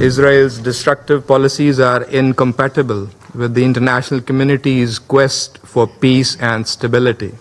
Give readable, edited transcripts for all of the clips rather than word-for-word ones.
Israel's destructive policies are incompatible with the international community's quest for peace and stability.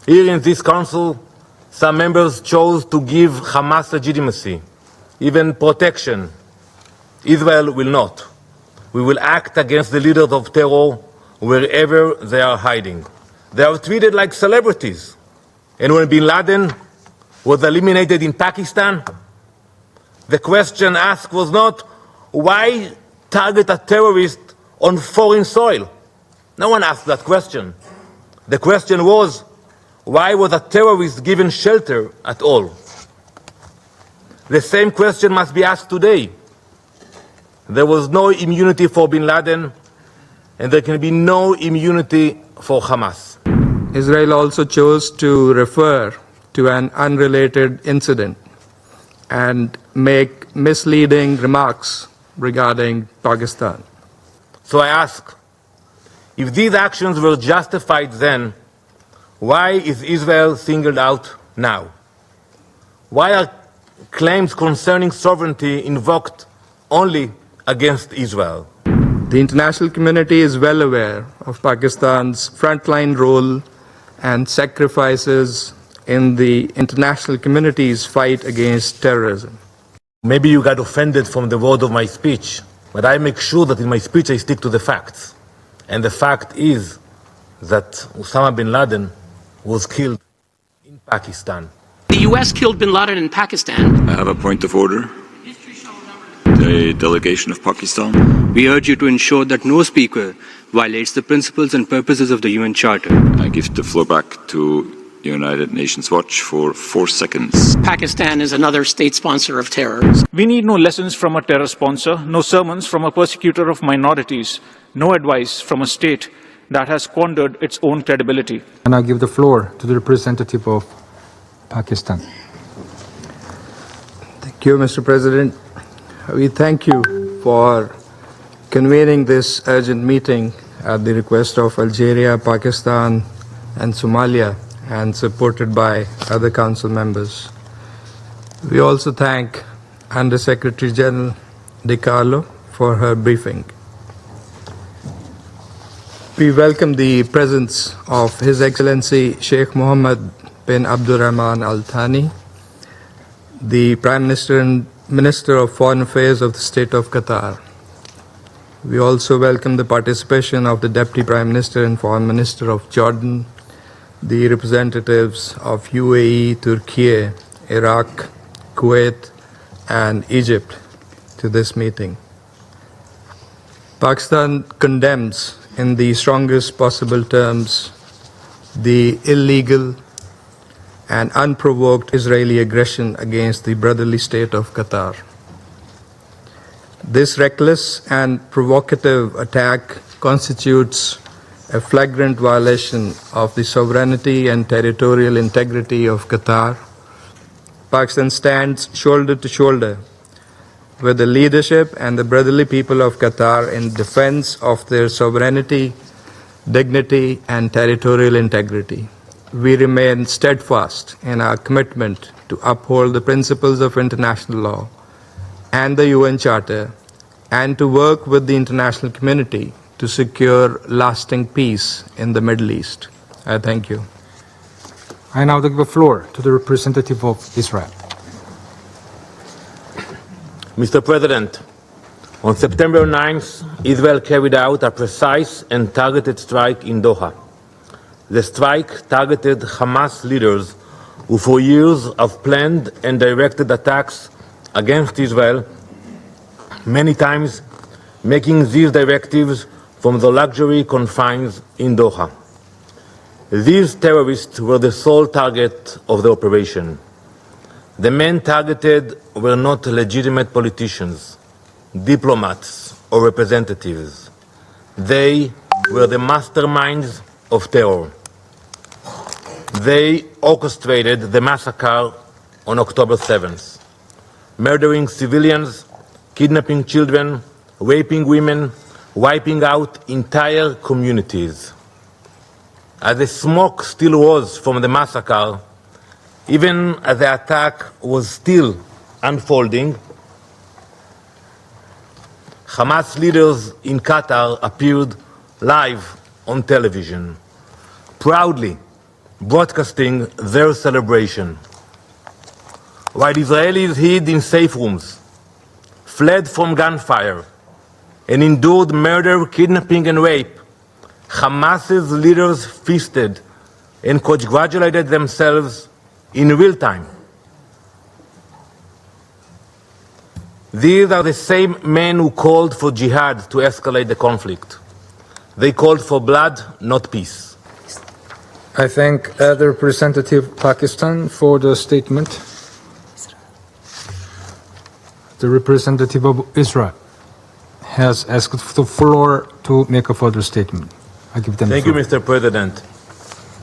Here in this council, some members chose to give Hamas legitimacy, even protection. Israel will not. We will act against the leaders of terror wherever they are hiding. They are treated like celebrities. And when bin Laden was eliminated in Pakistan, the question asked was not, why target a terrorist on foreign soil? No one asked that question. The question was, why was a terrorist given shelter at all? The same question must be asked today. There was no immunity for bin Laden, and there can be no immunity for Hamas. Israel also chose to refer to an unrelated incident and make misleading remarks regarding Pakistan. So I ask, if these actions were justified then, why is Israel singled out now? Why are claims concerning sovereignty invoked only against Israel? The international community is well aware of Pakistan's frontline role and sacrifices in the international community's fight against terrorism. Maybe you got offended from the word of my speech, but I make sure that in my speech I stick to the facts. And the fact is that Osama bin Laden was killed in Pakistan. The U.S. killed bin Laden in Pakistan. I have a point of order. The delegation of Pakistan. We urge you to ensure that no speaker violates the principles and purposes of the UN Charter. I give the floor back to United Nations Watch for 4 seconds. Pakistan is another state sponsor of terror. We need no lessons from a terror sponsor, no sermons from a persecutor of minorities, no advice from a state that has squandered its own credibility. And I give the floor to the representative of Pakistan. Thank you, Mr. President. We thank you for convening this urgent meeting at the request of Algeria, Pakistan, and Somalia, and supported by other council members. We also thank Under Secretary General De Carlo for her briefing. We welcome the presence of His Excellency Sheikh Mohammed bin Abdurrahman Al Thani, the Prime Minister and Minister of Foreign Affairs of the State of Qatar. We also welcome the participation of the Deputy Prime Minister and Foreign Minister of Jordan, the representatives of UAE, Turkey, Iraq, Kuwait, and Egypt to this meeting. Pakistan condemns in the strongest possible terms the illegal and unprovoked Israeli aggression against the brotherly state of Qatar. This reckless and provocative attack constitutes a flagrant violation of the sovereignty and territorial integrity of Qatar. Pakistan stands shoulder to shoulder with the leadership and the brotherly people of Qatar in defense of their sovereignty, dignity, and territorial integrity. We remain steadfast in our commitment to uphold the principles of international law and the UN Charter, and to work with the international community to secure lasting peace in the Middle East. I thank you. I now give the floor to the representative of Israel. Mr. President, on September 9th, Israel carried out a precise and targeted strike in Doha. The strike targeted Hamas leaders who for years have planned and directed attacks against Israel, many times making these directives from the luxury confines in Doha. These terrorists were the sole target of the operation. The men targeted were not legitimate politicians, diplomats, or representatives. They were the masterminds of terror. They orchestrated the massacre on October 7th, murdering civilians, kidnapping children, raping women, wiping out entire communities. As the smoke still rose from the massacre, even as the attack was still unfolding, Hamas leaders in Qatar appeared live on television, proudly broadcasting their celebration. While Israelis hid in safe rooms, fled from gunfire, and endured murder, kidnapping, and rape, Hamas's leaders feasted and congratulated themselves in real time. These are the same men who called for jihad to escalate the conflict. They called for blood, not peace. I thank the representative of Pakistan for the statement. The representative of Israel has asked for the floor to make a further statement. I give them Thank the you, floor. Mr. President.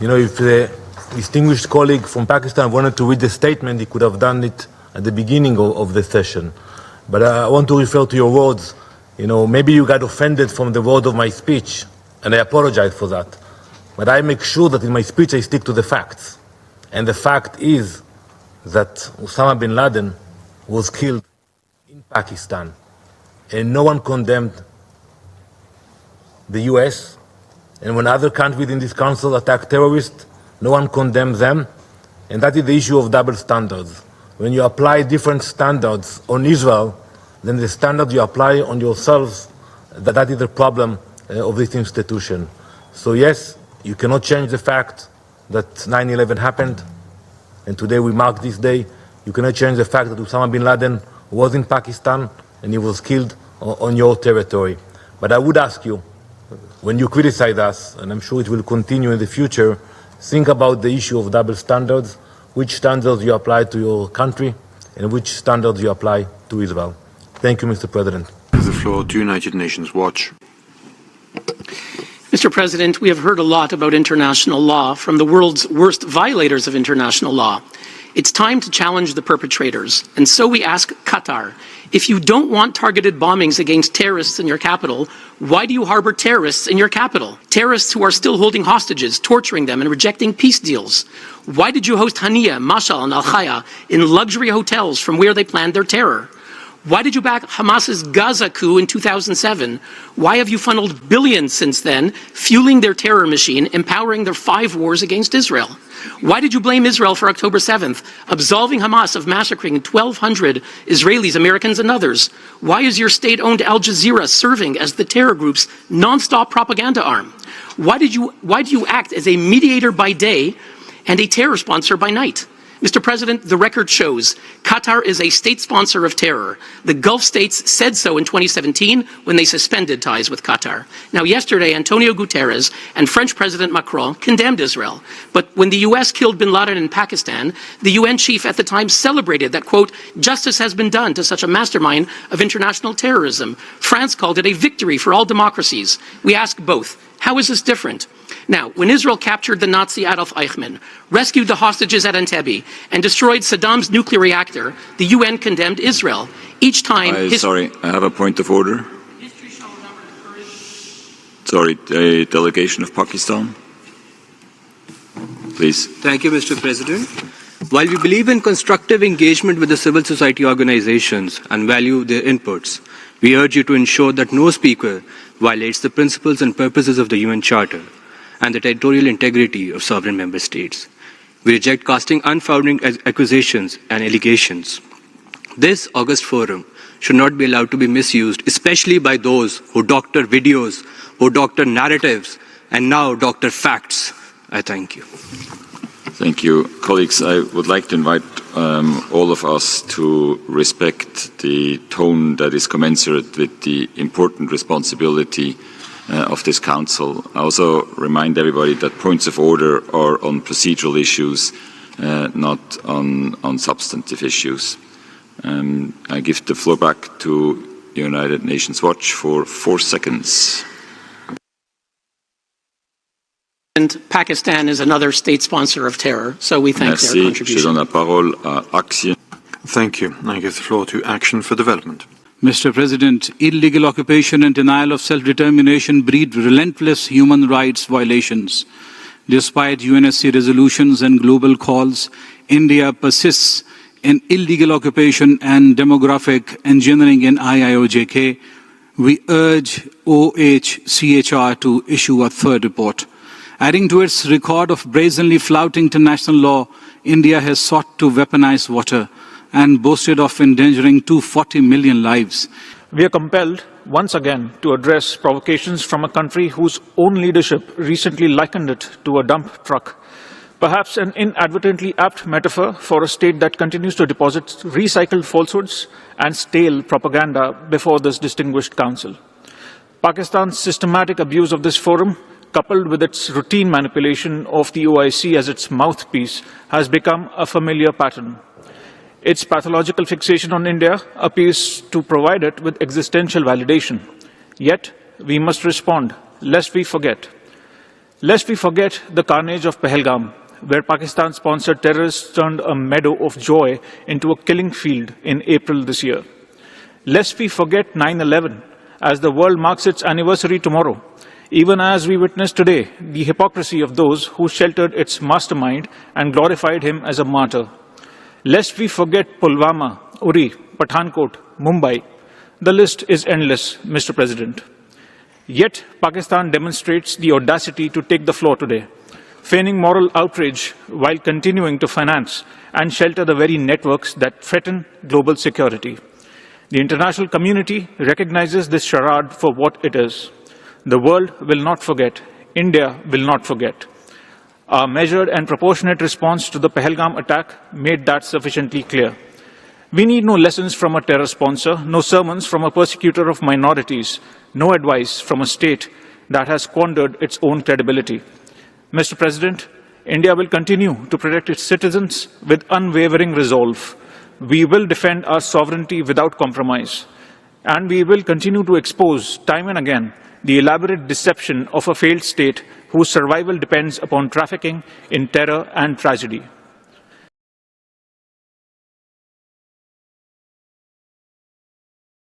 You know, if the distinguished colleague from Pakistan wanted to read the statement, he could have done it at the beginning of the session. But I want to refer to your words. You know, maybe you got offended from the word of my speech, and I apologize for that. But I make sure that in my speech I stick to the facts. And the fact is that Osama bin Laden was killed in Pakistan, and no one condemned the US. And when other countries in this council attack terrorists, no one condemns them. And that is the issue of double standards. When you apply different standards on Israel than the standards you apply on yourselves, that is the problem of this institution. So yes, you cannot change the fact that 9/11 happened, and today we mark this day. You cannot change the fact that Osama bin Laden was in Pakistan and he was killed on your territory. But I would ask you, when you criticize us, and I'm sure it will continue in the future, think about the issue of double standards, which standards you apply to your country and which standards you apply to Israel. Thank you, Mr. President. The floor to United Nations Watch. Mr. President, we have heard a lot about international law from the world's worst violators of international law. It's time to challenge the perpetrators. And so we ask Qatar, if you don't want targeted bombings against terrorists in your capital, why do you harbor terrorists in your capital? Terrorists who are still holding hostages, torturing them, and rejecting peace deals. Why did you host Hania, Mashal, and Al-Khaya in luxury hotels from where they planned their terror? Why did you back Hamas's Gaza coup in 2007? Why have you funneled billions since then, fueling their terror machine, empowering their 5 wars against Israel? Why did you blame Israel for October 7th, absolving Hamas of massacring 1,200 Israelis, Americans, and others? Why is your state-owned Al Jazeera serving as the terror group's non-stop propaganda arm? Why do you act as a mediator by day and a terror sponsor by night? Mr. President, the record shows Qatar is a state sponsor of terror. The Gulf states said so in 2017 when they suspended ties with Qatar. Now, yesterday, Antonio Guterres and French President Macron condemned Israel. But when the U.S. killed bin Laden in Pakistan, the UN chief at the time celebrated that, quote, justice has been done to such a mastermind of international terrorism. France called it a victory for all democracies. We ask both. How is this different? Now, when Israel captured the Nazi Adolf Eichmann, rescued the hostages at Entebbe, and destroyed Saddam's nuclear reactor, the UN condemned Israel. Each time... Sorry, I have a point of order. Sorry, a delegation of Pakistan. Please. Thank you, Mr. President. While we believe in constructive engagement with the civil society organizations and value their inputs, we urge you to ensure that no speaker violates the principles and purposes of the UN Charter and the territorial integrity of sovereign member states. We reject casting unfounded accusations and allegations. This August forum should not be allowed to be misused, especially by those who doctor videos, who doctor narratives, and now doctor facts. I thank you. Thank you. Colleagues, I would like to invite all of us to respect the tone that is commensurate with the important responsibility of this Council. I also remind everybody that points of order are on procedural issues, not on substantive issues. I give the floor back to United Nations Watch for 4 seconds. And Pakistan is another state sponsor of terror, so we thank their contribution. Je donne la parole à Action. Thank you. I give the floor to Action for Development. Mr. President, illegal occupation and denial of self-determination breed relentless human rights violations. Despite UNSC resolutions and global calls, India persists in illegal occupation and demographic engineering in IIOJK, we urge OHCHR to issue a third report. Adding to its record of brazenly flouting international law, India has sought to weaponize water and boasted of endangering 240 million lives. We are compelled, once again, to address provocations from a country whose own leadership recently likened it to a dump truck. Perhaps an inadvertently apt metaphor for a state that continues to deposit recycled falsehoods and stale propaganda before this distinguished council. Pakistan's systematic abuse of this forum, coupled with its routine manipulation of the OIC as its mouthpiece, has become a familiar pattern. Its pathological fixation on India appears to provide it with existential validation. Yet, we must respond, lest we forget. Lest we forget the carnage of Pahalgam, where Pakistan-sponsored terrorists turned a meadow of joy into a killing field in April this year. Lest we forget 9/11, as the world marks its anniversary tomorrow, even as we witness today the hypocrisy of those who sheltered its mastermind and glorified him as a martyr. Lest we forget Pulwama, Uri, Pathankot, Mumbai. The list is endless, Mr. President. Yet, Pakistan demonstrates the audacity to take the floor today, feigning moral outrage while continuing to finance and shelter the very networks that threaten global security. The international community recognizes this charade for what it is. The world will not forget. India will not forget. Our measured and proportionate response to the Pahalgam attack made that sufficiently clear. We need no lessons from a terror sponsor, no sermons from a persecutor of minorities, no advice from a state that has squandered its own credibility. Mr. President, India will continue to protect its citizens with unwavering resolve. We will defend our sovereignty without compromise. And we will continue to expose, time and again, the elaborate deception of a failed state whose survival depends upon trafficking in terror and tragedy.